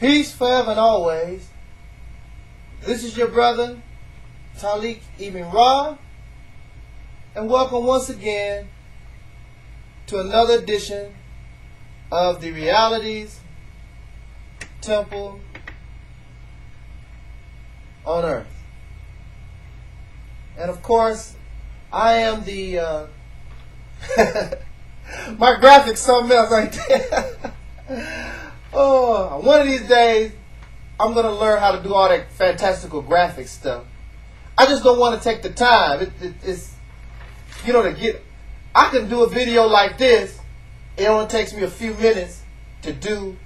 Peace forever and always. This is your brother, Talik Ibn Ra, and welcome once again to another edition of the Realities Temple on Earth. And of course, I am the, my graphics something else right there. Oh, one of these days, I'm going to learn how to do all that fantastical graphic stuff. I just don't want to take the time. It's, you know, I can do a video like this. It only takes me a few minutes to do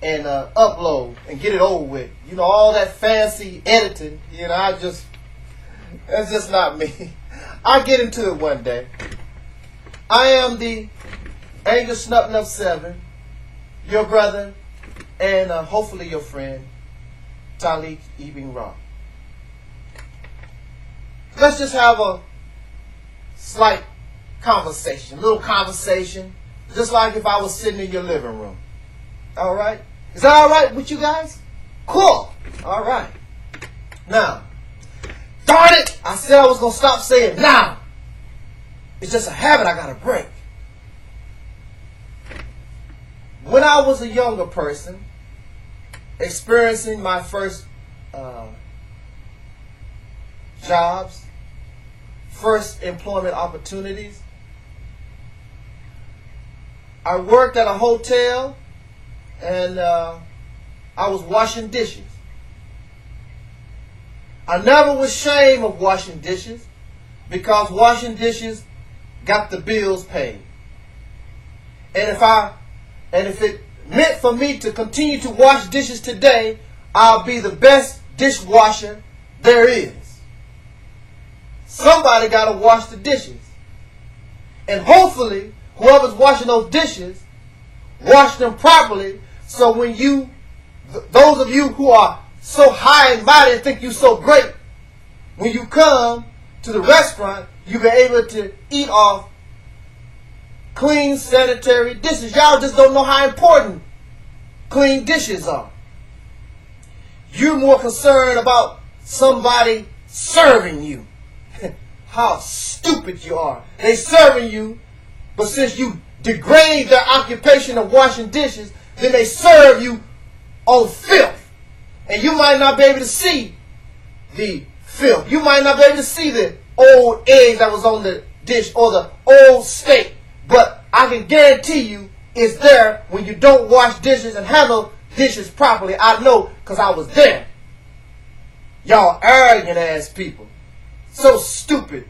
and upload and get it over with. You know, all that fancy editing, you know, that's just not me. I'll get into it one day. I am the Angel Snupnup 7, your brother, and hopefully your friend, Talik Ibn Ra. Let's just have a slight conversation, a little conversation, just like if I was sitting in your living room. All right? Is that all right with you guys? Cool. All right. Now, darn it, I said I was going to stop saying now. It's just a habit I got to break. When I was a younger person, experiencing my first jobs, first employment opportunities, I worked at a hotel and I was washing dishes. I never was ashamed of washing dishes because washing dishes got the bills paid. And if it meant for me to continue to wash dishes today, I'll be the best dishwasher there is. Somebody got to wash the dishes. And hopefully, whoever's washing those dishes, wash them properly so when those of you who are so high and mighty and think you're so great, when you come to the restaurant, you'll be able to eat off clean, sanitary dishes. Y'all just don't know how important clean dishes are. You're more concerned about somebody serving you. How stupid you are. They serving you, but since you degrade their occupation of washing dishes, then they serve you on filth. And you might not be able to see the filth. You might not be able to see the old eggs that was on the dish or the old steak. But I can guarantee you it's there when you don't wash dishes and handle dishes properly. I know because I was there. Y'all arrogant ass people. So stupid.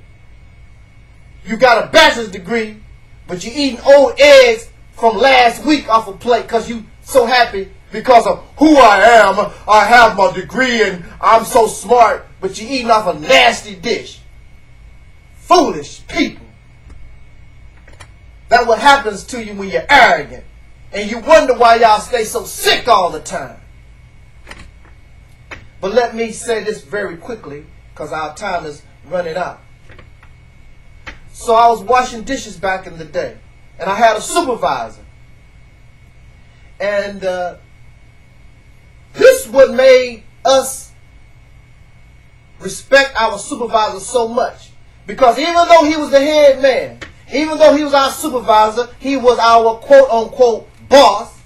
You got a bachelor's degree, but you eating old eggs from last week off a plate because you so happy because of who I am. I have my degree and I'm so smart, but you eating off a nasty dish. Foolish people. That's what happens to you when you're arrogant. And you wonder why y'all stay so sick all the time. But let me say this very quickly because our time is running out. So I was washing dishes back in the day. And I had a supervisor. And this what made us respect our supervisor so much. Because even though he was the head man, even though he was our supervisor, he was our quote-unquote boss,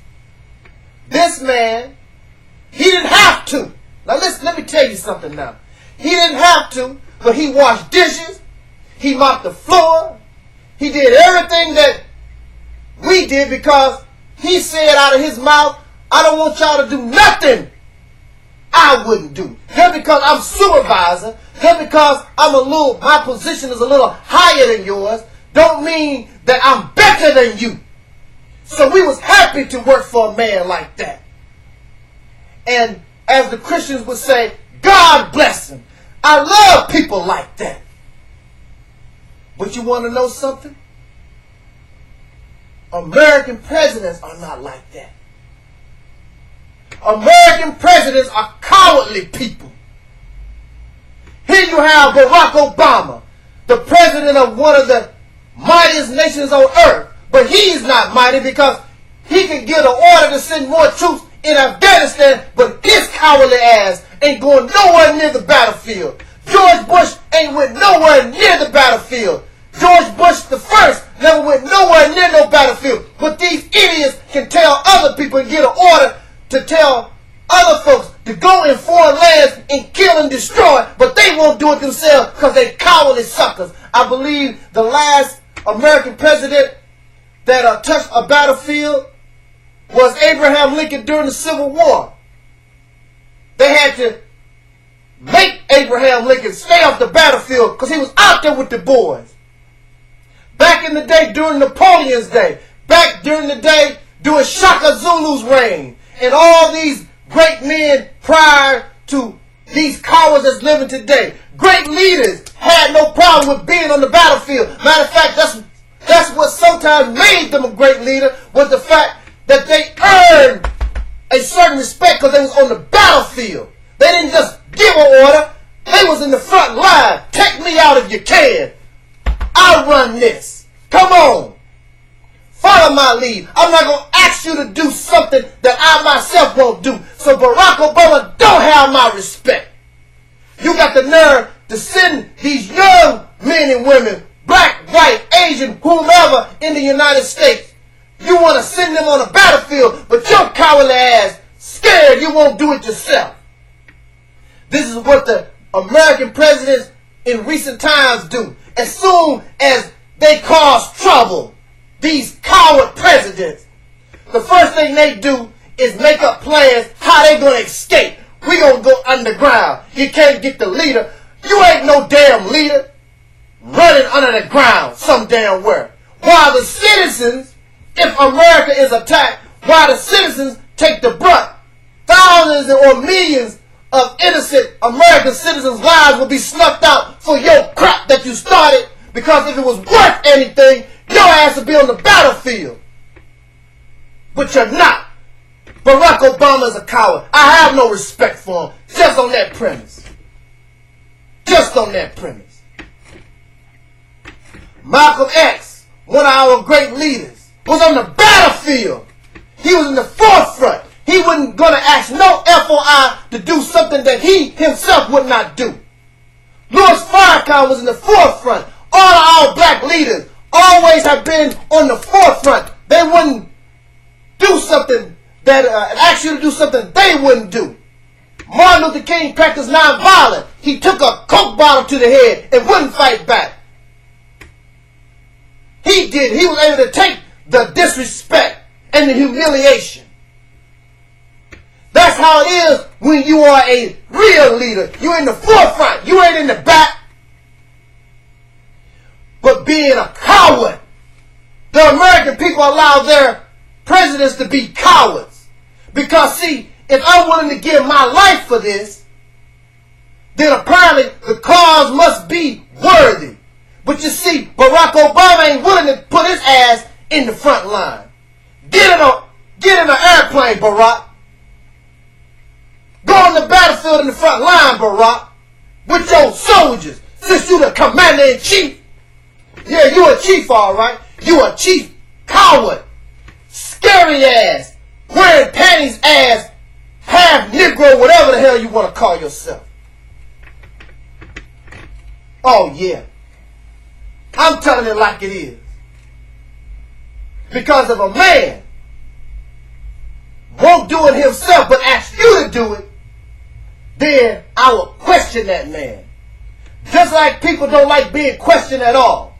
this man, he didn't have to. Now listen, let me tell you something now. He didn't have to, but he washed dishes, he mopped the floor, he did everything that we did because he said out of his mouth, I don't want y'all to do nothing I wouldn't do. Just because I'm supervisor, just because my position is a little higher than yours, don't mean that I'm better than you. So we was happy to work for a man like that. And as the Christians would say, God bless him. I love people like that. But you want to know something? American presidents are not like that. American presidents are cowardly people. Here you have Barack Obama, the president of one of the mightiest nations on earth. But he's not mighty because he can get an order to send more troops in Afghanistan, but his cowardly ass ain't going nowhere near the battlefield. George Bush ain't went nowhere near the battlefield. George Bush the first never went nowhere near no battlefield. But these idiots can tell other people and get an order to tell other folks to go in foreign lands and kill and destroy, but they won't do it themselves because they cowardly suckers. I believe the last American president that touched a battlefield was Abraham Lincoln during the Civil War. They had to make Abraham Lincoln stay off the battlefield because he was out there with the boys. Back in the day, during Napoleon's day, back during the day, during Shaka Zulu's reign, and all these great men prior to these cowards that's living today. Great leaders had no problem with being on the battlefield. Matter of fact, that's what sometimes made them a great leader, was the fact that they earned a certain respect because they was on the battlefield. They didn't just give an order. They was in the front line. Take me out if you can. I'll run this. Come on. Follow my lead. I'm not going to ask you to do something that I myself won't do. So Barack Obama don't have my respect. You got the nerve to send these young men and women, black, white, Asian, whomever, in the United States. You want to send them on a battlefield, but your cowardly ass scared you won't do it yourself. This is what the American presidents in recent times do. As soon as they cause trouble, these coward presidents, the first thing they do is make up plans how they going to escape. We going to go underground. You can't get the leader. You ain't no damn leader running under the ground some damn where. While the citizens, if America is attacked, while the citizens take the brunt, thousands or millions of innocent American citizens' lives will be snuffed out for your crap that you started, because if it was worth anything, your ass would be on the battlefield. But you're not. Barack Obama is a coward. I have no respect for him. Just on that premise. Just on that premise. Malcolm X, one of our great leaders, was on the battlefield. He was in the forefront. He wasn't going to ask no FOI to do something that he himself would not do. Louis Farrakhan was in the forefront. All our black leaders always have been on the forefront. They wouldn't do something that ask you to do something they wouldn't do. Martin Luther King practiced nonviolence. He took a Coke bottle to the head and wouldn't fight back. He did. He was able to take the disrespect and the humiliation. That's how it is when you are a real leader. You're in the forefront. You ain't in the back. But being a coward, the American people allow their presidents to be cowards. Because, see, if I'm willing to give my life for this, then apparently the cause must be worthy. But you see, Barack Obama ain't willing to put his ass in the front line. Get in an airplane, Barack. Go on the battlefield in the front line, Barack, with your soldiers. Since you the commander-in-chief. Yeah, you a chief, all right. You a chief coward. Scary ass. Wearing panties ass. Half Negro, whatever the hell you want to call yourself. Oh, yeah. I'm telling it like it is. Because if a man won't do it himself but asks you to do it, then I will question that man. Just like people don't like being questioned at all.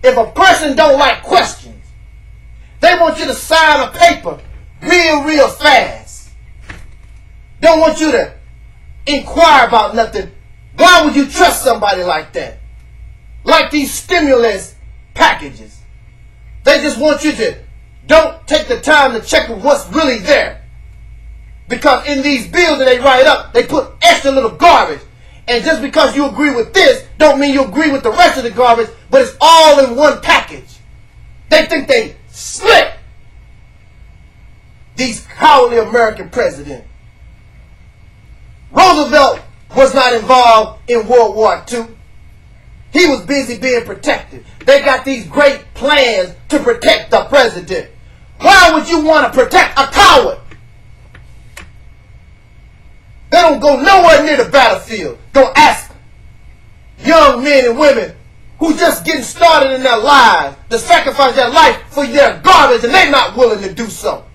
If a person don't like questions, they want you to sign a paper real fast. Don't want you to inquire about nothing. Why would you trust somebody like that? Like these stimulus packages. They just want you to don't take the time to check what's really there. Because in these bills that they write up, they put extra little garbage. And just because you agree with this, don't mean you agree with the rest of the garbage, but it's all in one package. They think they slick. These cowardly American presidents. Roosevelt was not involved in World War II. He was busy being protected. They got these great plans to protect the president. Why would you want to protect a coward? They don't go nowhere near the battlefield. Don't ask young men and women who just getting started in their lives to sacrifice their life for their garbage, and they're not willing to do so.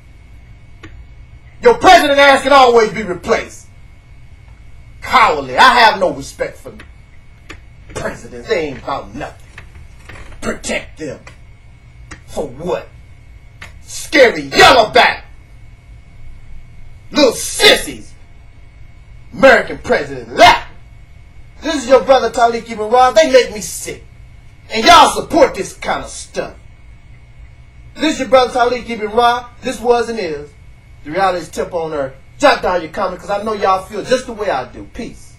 Your president ass can always be replaced. Cowardly. I have no respect for presidents. They ain't about nothing. Protect them. For what? Scary yellowback. Little sissies. American president. That. This is your brother Talik Ibn Rashid. They make me sick. And y'all support this kind of stuff. This is your brother Talik Ibn Rashid. This was and is the Reality's Tip on Earth. Jot down your comment because I know y'all feel just the way I do. Peace.